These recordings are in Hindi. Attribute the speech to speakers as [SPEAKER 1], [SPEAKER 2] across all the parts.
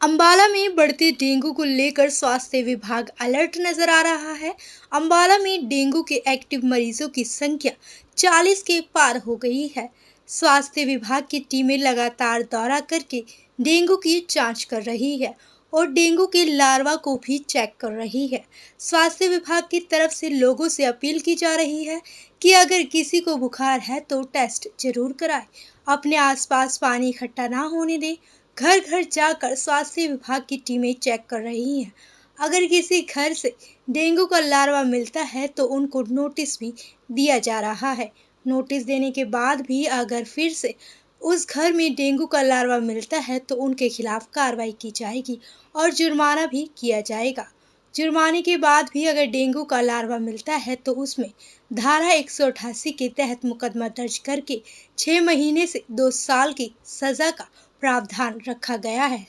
[SPEAKER 1] अंबाला में बढ़ते डेंगू को लेकर स्वास्थ्य विभाग अलर्ट नजर आ रहा है। अंबाला में डेंगू के एक्टिव मरीजों की संख्या 40 के पार हो गई है। स्वास्थ्य विभाग की टीमें लगातार दौरा करके डेंगू की जांच कर रही है और डेंगू के लार्वा को भी चेक कर रही है। स्वास्थ्य विभाग की तरफ से लोगों से अपील की जा रही है कि अगर किसी को बुखार है तो टेस्ट जरूर कराएं। अपने आसपास पानी इकट्ठा ना होने दें। घर घर जाकर स्वास्थ्य विभाग की टीमें चेक कर रही हैं। अगर किसी घर से डेंगू का लार्वा मिलता है तो उनको नोटिस भी दिया जा रहा है। नोटिस देने के बाद भी अगर फिर से उस घर में डेंगू का लार्वा मिलता है तो उनके खिलाफ कार्रवाई की जाएगी और जुर्माना भी किया जाएगा। जुर्माने के बाद भी अगर डेंगू का लार्वा मिलता है तो उसमें धारा 188 के तहत मुकदमा दर्ज करके 6 महीने से 2 साल की सजा का प्रावधान रखा गया है।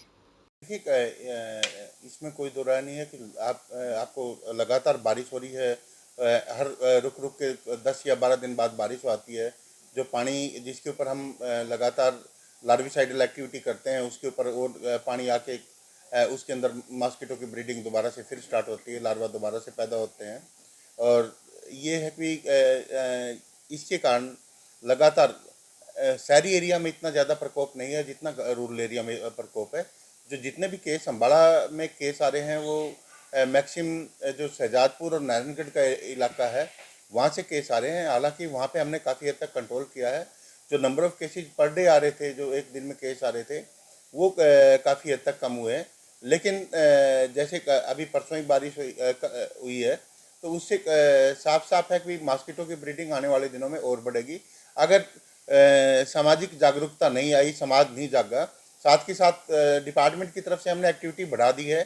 [SPEAKER 2] देखिए इसमें कोई दो राय नहीं है कि आपको लगातार बारिश हो रही है। हर रुक रुक के 10 या 12 दिन बाद बारिश आती है। जो पानी जिसके ऊपर हम लगातार लार्विसाइडल एक्टिविटी करते हैं उसके ऊपर और पानी आके उसके अंदर मॉस्किटो की ब्रीडिंग दोबारा से फिर स्टार्ट होती है, लार्वा दोबारा से पैदा होते हैं। और ये है कि इसके कारण लगातार शहरी एरिया में इतना ज़्यादा प्रकोप नहीं है जितना रूरल एरिया में प्रकोप है। जो जितने भी केस अम्बाड़ा में केस आ रहे हैं वो मैक्सिमम जो शहजादपुर और नारायणगढ़ का इलाका है वहाँ से केस आ रहे हैं। हालांकि वहाँ पे हमने काफ़ी हद तक कंट्रोल किया है। जो number of cases per day आ रहे थे, जो एक दिन में केस आ रहे थे, वो काफ़ी हद तक कम हुए हैं। लेकिन जैसे अभी परसों ही बारिश हुई है तो उससे साफ साफ है कि मॉस्किटो की ब्रीडिंग आने वाले दिनों में और बढ़ेगी अगर सामाजिक जागरूकता नहीं आई, समाज नहीं जागा। साथ के साथ डिपार्टमेंट की तरफ से हमने एक्टिविटी बढ़ा दी है।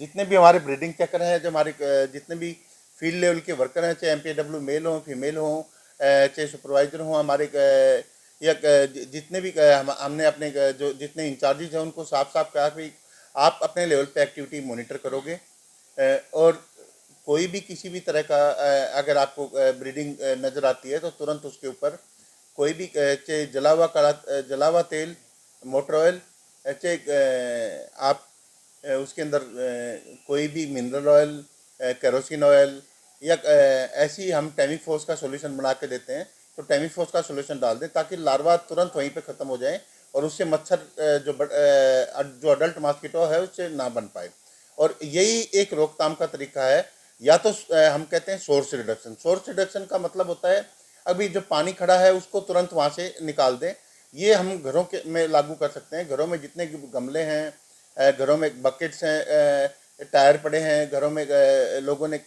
[SPEAKER 2] जितने भी हमारे ब्रीडिंग चेकर हैं, जो हमारे जितने भी फील्ड लेवल के वर्कर हैं, चाहे MPW मेल हों फीमेल हों, चाहे सुपरवाइजर हों हमारे या जितने भी हमने अपने जो जितने इंचार्जेज हैं उनको साफ साफ कहा कि आप अपने लेवल पे एक्टिविटी मॉनिटर करोगे और कोई भी किसी भी तरह का अगर आपको ब्रीडिंग नज़र आती है तो तुरंत उसके ऊपर कोई भी चाहे जला हुआ तेल, मोटर ऑयल, चाहे आप उसके अंदर कोई भी मिनरल ऑयल, केरोसिन ऑयल या ऐसी हम टेमीफोस का सॉल्यूशन बना के देते हैं। तो टेमीफोस का सॉल्यूशन डाल दें ताकि लार्वा तुरंत वहीं पे ख़त्म हो जाए और उससे मच्छर जो अडल्ट मॉस्किटो है उससे ना बन पाए। और यही एक रोकथाम का तरीका है। या तो हम कहते हैं सोर्स रिडक्शन। सोर्स रिडक्शन का मतलब होता है अभी जो पानी खड़ा है उसको तुरंत वहाँ से निकाल दें। ये हम घरों के में लागू कर सकते हैं। घरों में जितने गमले हैं, घरों में बकेट्स हैं, टायर पड़े हैं, घरों में लोगों ने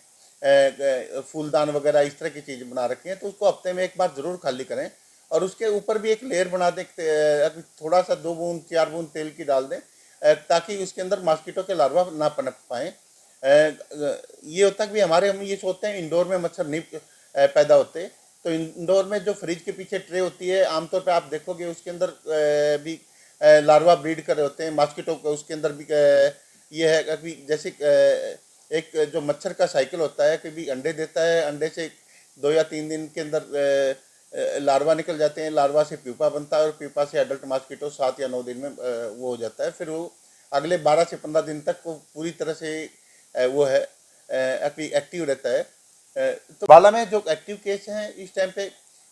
[SPEAKER 2] फूलदान वगैरह इस तरह की चीज़ बना रखी हैं तो उसको हफ्ते में एक बार ज़रूर खाली करें और उसके ऊपर भी एक लेयर बना दें। थोड़ा सा 2 बूंद 4 बूंद तेल की डाल दें ताकि उसके अंदर मॉस्किटो के लार्वा ना पनप पाएँ। ये होता है कि हमारे हम ये सोचते हैं इंडोर में मच्छर नहीं पैदा होते। तो इंडोर में जो फ्रिज के पीछे ट्रे होती है आमतौर पे आप देखोगे उसके अंदर भी लार्वा ब्रीड कर रहे होते हैं मॉस्किटो को। उसके अंदर भी ये है कि जैसे एक जो मच्छर का साइकिल होता है, कभी अंडे देता है, अंडे से 2 या 3 दिन के अंदर लार्वा निकल जाते हैं, लार्वा से प्यूपा बनता है और प्यूपा से एडल्ट मॉस्किटो 7 या 9 दिन में वो हो जाता है। फिर वो अगले 12 से 15 दिन तक वो पूरी तरह से वो है एक्टिव रहता है। तो बाला में जो एक्टिव केस हैं इस टाइम पे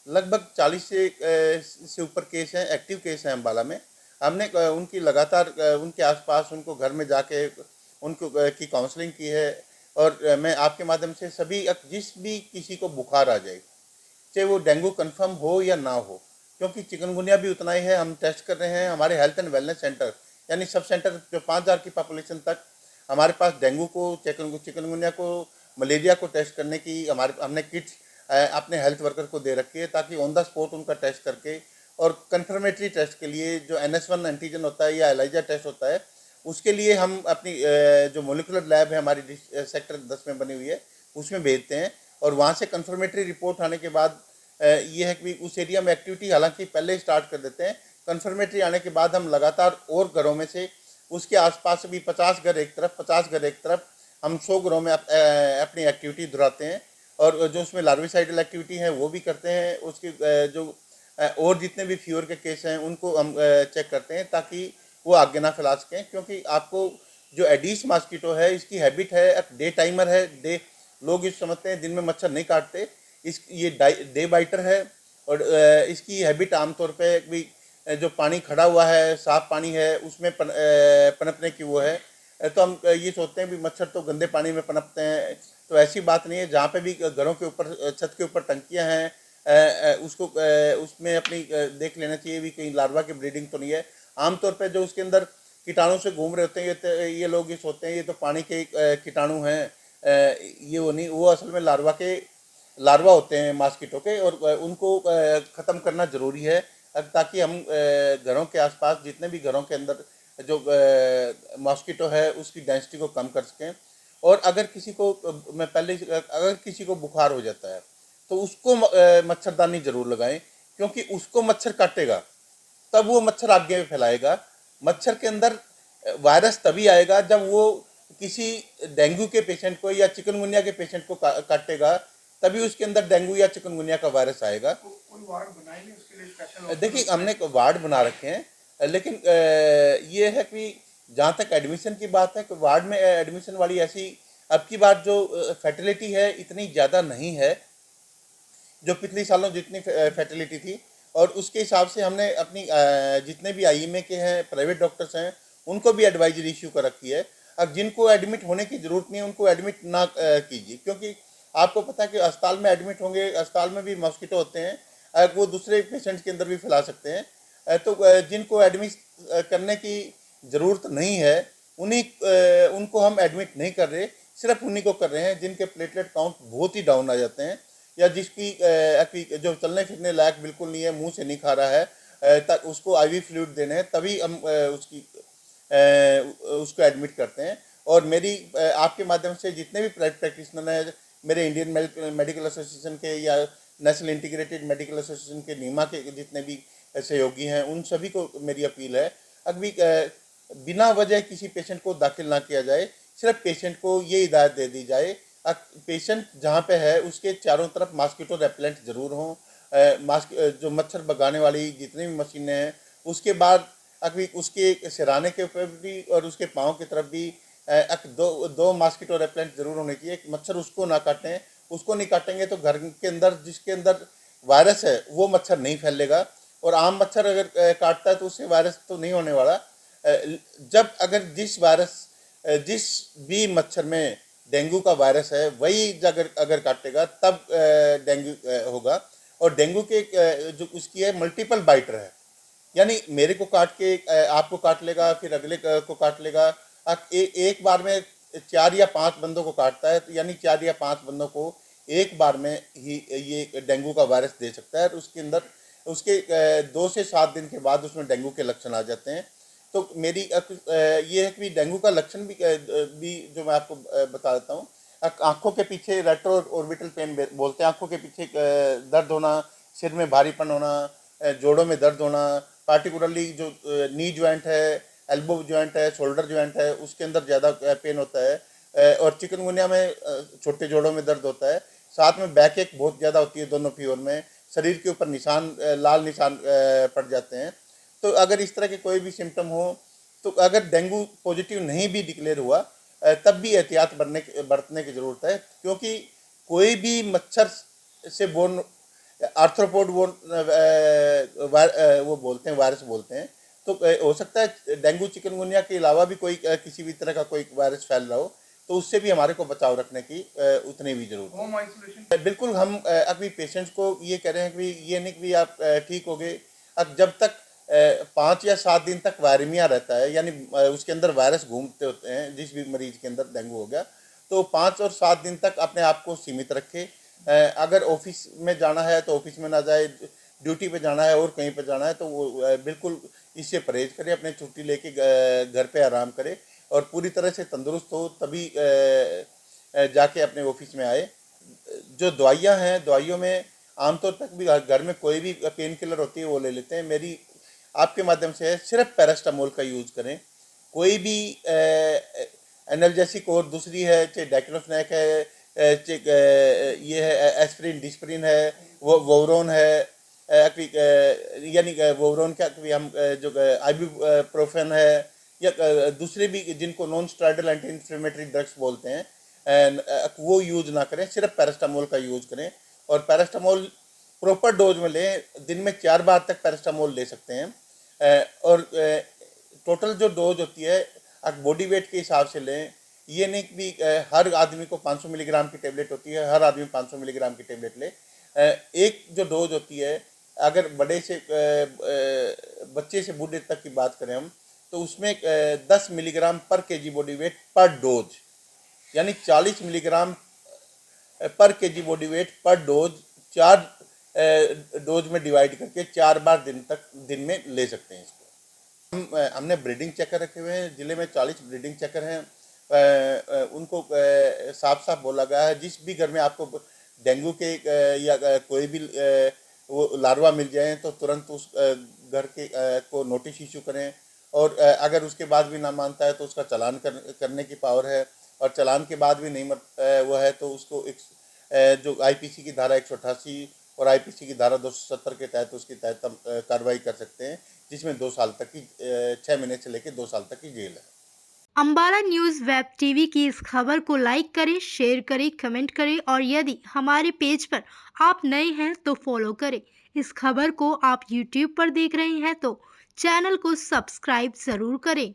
[SPEAKER 2] लगभग 40 से ऊपर केस हैं, एक्टिव केस हैं अम्बाला में। हमने उनकी लगातार उनके आसपास उनको घर में जाके उनको की काउंसलिंग की है। और मैं आपके माध्यम से सभी जिस भी किसी को बुखार आ जाए, चाहे वो डेंगू कंफर्म हो या ना हो, क्योंकि चिकनगुनिया भी उतना ही है, हम टेस्ट कर रहे हैं। हमारे हेल्थ एंड वेलनेस सेंटर यानी सब सेंटर जो 5000 की पॉपुलेशन तक हमारे पास डेंगू को, चिकनगुनिया को, मलेरिया को टेस्ट करने की हमने किट्स अपने हेल्थ वर्कर को दे रखी है ताकि ऑन द स्पॉट उनका टेस्ट करके और कंफर्मेटरी टेस्ट के लिए जो NS1 एंटीजन होता है या एलाइजा टेस्ट होता है उसके लिए हम अपनी जो मोलिकुलर लैब है हमारी सेक्टर 10 में बनी हुई है उसमें भेजते हैं। और वहाँ से कंफर्मेटरी रिपोर्ट आने के बाद ये है कि उस एरिया में एक्टिविटी हालांकि पहले स्टार्ट कर देते हैं। कंफर्मेटरी आने के बाद हम लगातार और घरों में से उसके आसपास भी 50 घर एक तरफ, 50 घर एक तरफ, हम 100 घरों में अपनी एक्टिविटी दोहराते हैं। और जो उसमें लार्विसाइडल एक्टिविटी है वो भी करते हैं। उसके जो और जितने भी फीवर के केस हैं उनको हम चेक करते हैं ताकि वो आगे ना फैला सकें, क्योंकि आपको जो एडीज मॉस्किटो है इसकी हैबिट है, एक डे टाइमर है, डे लोग इस समझते हैं दिन में मच्छर नहीं काटते, इस ये डे बाइटर है। और इसकी हैबिट आमतौर पे भी जो पानी खड़ा हुआ है, साफ पानी है, उसमें पनपने की वो है। तो हम ये सोचते हैं भी मच्छर तो गंदे पानी में पनपते हैं, तो ऐसी बात नहीं है। जहाँ पे भी घरों के ऊपर छत के ऊपर टंकियाँ हैं, उसको उसमें अपनी देख लेना चाहिए भी कहीं लार्वा की ब्रीडिंग तो नहीं है। आमतौर पे जो उसके अंदर कीटाणु से घूम रहे होते हैं, ये लोग ये सोचते हैं ये तो पानी के कीटाणु हैं, ये वो नहीं, वो असल में लार्वा होते हैं मॉस्किटो के, और उनको ख़त्म करना ज़रूरी है, ताकि हम घरों के आसपास जितने भी घरों के अंदर जो मॉस्किटो है उसकी डेंसिटी को कम कर सकें। और अगर किसी को मैं पहले अगर किसी को बुखार हो जाता है तो उसको मच्छरदानी ज़रूर लगाएं, क्योंकि उसको मच्छर काटेगा तब वो मच्छर आगे फैलाएगा। मच्छर के अंदर वायरस तभी आएगा जब वो किसी डेंगू के पेशेंट को या चिकनगुनिया के पेशेंट को काटेगा, तभी उसके अंदर डेंगू या चिकनगुनिया का वायरस आएगा।
[SPEAKER 3] कोई वार्ड बनाए नहीं उसके लिए स्पेशल?
[SPEAKER 2] देखिए हमने वार्ड बना रखे हैं, लेकिन ये है कि जहाँ तक एडमिशन की बात है कि वार्ड में एडमिशन वाली ऐसी अब की बार जो फर्टिलिटी है इतनी ज़्यादा नहीं है जो पिछले सालों जितनी फर्टिलिटी थी। और उसके हिसाब से हमने अपनी जितने भी आईएमए के हैं, प्राइवेट डॉक्टर्स हैं, उनको भी एडवाइजरी इश्यू कर रखी है। अब जिनको एडमिट होने की ज़रूरत नहीं है उनको एडमिट ना कीजिए, क्योंकि आपको पता है कि अस्पताल में एडमिट होंगे, अस्पताल में भी मॉस्किटो होते हैं, वो दूसरे पेशेंट्स के अंदर भी फैला सकते हैं। तो जिनको एडमिट करने की ज़रूरत नहीं है उन्हीं उनको हम एडमिट नहीं कर रहे, सिर्फ उन्हीं को कर रहे हैं जिनके प्लेटलेट काउंट बहुत ही डाउन आ जाते हैं, या जिसकी जो चलने फिरने लायक बिल्कुल नहीं है, मुंह से नहीं खा रहा है, तक उसको आईवी फ्लूइड देने हैं, तभी हम उसको एडमिट करते हैं। और मेरी आपके माध्यम से जितने भी प्राइवेट प्रैक्टिशनर हैं, मेरे इंडियन मेडिकल एसोसिएशन के या नेशनल इंटीग्रेटेड मेडिकल एसोसिएशन के नीमा के जितने भी सहयोगी हैं, उन सभी को मेरी अपील है, अभी बिना वजह किसी पेशेंट को दाखिल ना किया जाए। सिर्फ पेशेंट को ये हिदायत दे दी जाए, पेशेंट जहाँ पे है उसके चारों तरफ मॉस्किटो रेपेलेंट ज़रूर हों, मास्क जो मच्छर भगाने वाली जितनी भी मशीनें हैं, उसके बाद अभी उसके सिराने के ऊपर भी और उसके पाँव की तरफ भी दो मॉस्किटो रेपेलेंट ज़रूर होने चाहिए। मच्छर उसको ना काटें, उसको नहीं काटेंगे तो घर के अंदर जिसके अंदर वायरस है वो मच्छर नहीं फैलेगा, और आम मच्छर अगर काटता है तो उससे वायरस तो नहीं होने वाला। जब अगर जिस भी मच्छर में डेंगू का वायरस है वही अगर काटेगा तब डेंगू होगा। और डेंगू के जो उसकी है मल्टीपल बाइटर है, यानी मेरे को काट के आपको काट लेगा, फिर अगले को काट लेगा। एक बार में 4 या 5 बंदों को काटता है, तो यानी 4 या 5 बंदों को एक बार में ही ये डेंगू का वायरस दे सकता है। और उसके अंदर उसके 2 से 7 दिन के बाद उसमें डेंगू के लक्षण आ जाते हैं। तो मेरी ये है कि डेंगू का लक्षण भी जो मैं आपको बता देता हूँ। आँखों के पीछे रेट्रो ऑर्बिटल पेन बोलते हैं, आँखों के पीछे दर्द होना, सिर में भारीपन होना, जोड़ों में दर्द होना, पार्टिकुलरली जो नी ज्वाइंट है, एल्बो ज्वाइंट है, शोल्डर ज्वाइंट है, उसके अंदर ज़्यादा पेन होता है। और चिकनगुनिया में छोटे जोड़ों में दर्द होता है। साथ में बैक एक बहुत ज़्यादा होती है दोनों फीवर में, शरीर के ऊपर लाल निशान पड़ जाते हैं। तो अगर इस तरह के कोई भी सिम्टम हो, तो अगर डेंगू पॉजिटिव नहीं भी डिक्लेयर हुआ तब भी एहतियात बरतने की ज़रूरत है, क्योंकि कोई भी मच्छर से बोर्न आर्थ्रोपोड वो बोलते हैं, वायरस बोलते हैं। तो हो सकता है डेंगू चिकनगुनिया के अलावा भी कोई किसी भी तरह का कोई वायरस फैल रहा हो, तो उससे भी हमारे को बचाव रखने की उतनी भी जरूरत
[SPEAKER 3] होम आइसोलेशन
[SPEAKER 2] बिल्कुल हम अभी पेशेंट्स को ये कह रहे हैं कि ये नहीं कि आप ठीक हो गए। अब जब तक 5 या 7 दिन तक वायरमिया रहता है, यानी उसके अंदर वायरस घूमते होते हैं, जिस भी मरीज के अंदर डेंगू हो गया, तो 5 और 7 दिन तक अपने आप को सीमित रखे। अगर ऑफिस में जाना है तो ऑफिस में ना जाए, ड्यूटी पे जाना है और कहीं पे जाना है तो वो बिल्कुल इससे परहेज करे, अपने छुट्टी लेके घर पे आराम करे और पूरी तरह से तंदुरुस्त हो, तभी जाके अपने ऑफिस में आए। जो दवाइयाँ हैं, दवाइयों में आमतौर पर भी घर में कोई भी पेन किलर होती है वो ले लेते हैं। मेरी आपके माध्यम से है सिर्फ पैरास्टामोल का यूज़ करें। कोई भी एनाल्जेसिक और दूसरी है, चाहे डाइक्लोफेनाक है, ये है एस्पिरिन, डिस्प्रिन है, वो वोरोन है, यानी वोवरोन का हम जो आइबुप्रोफेन है या दूसरे भी जिनको non steroidal anti inflammatory drugs बोलते हैं, वो यूज ना करें, सिर्फ पैरास्टामोल का यूज करें। और पैरास्टामोल प्रॉपर डोज में लें, दिन में 4 बार तक पैरास्टामोल ले सकते हैं। और टोटल जो डोज होती है आप बॉडी वेट के हिसाब से लें। ये नहीं कि हर आदमी को 500 मिलीग्राम की टेबलेट होती है, हर आदमी 500 मिलीग्राम की टेबलेट ले। एक जो डोज होती है, अगर बच्चे से बूढ़े तक की बात करें हम, तो उसमें 10 मिलीग्राम पर केजी बॉडी वेट पर डोज, यानी 40 मिलीग्राम पर केजी बॉडी वेट पर डोज 4 डोज में डिवाइड करके 4 बार दिन में ले सकते हैं इसको। हमने ब्रीडिंग चेकर रखे हुए हैं, ज़िले में 40 ब्रीडिंग चेकर हैं। उनको साफ साफ बोला गया है, जिस भी घर में आपको डेंगू के या कोई भी वो लार्वा मिल जाए तो तुरंत उस घर के को नोटिस इशू करें। और अगर उसके बाद भी ना मानता है तो उसका चालान करने की पावर है। और चालान के बाद भी नहीं वो है तो उसको जो आईपीसी की धारा 188 और आईपीसी की धारा 270 के तहत उसकी तहत कार्रवाई कर सकते हैं, जिसमें 2 साल तक की 6 महीने से लेकर 2 साल तक की जेल है।
[SPEAKER 1] अम्बाला न्यूज़ वेब टीवी की इस खबर को लाइक करें, शेयर करें, कमेंट करें और यदि हमारे पेज पर आप नए हैं तो फॉलो करें। इस खबर को आप यूट्यूब पर देख रहे हैं तो चैनल को सब्सक्राइब ज़रूर करें।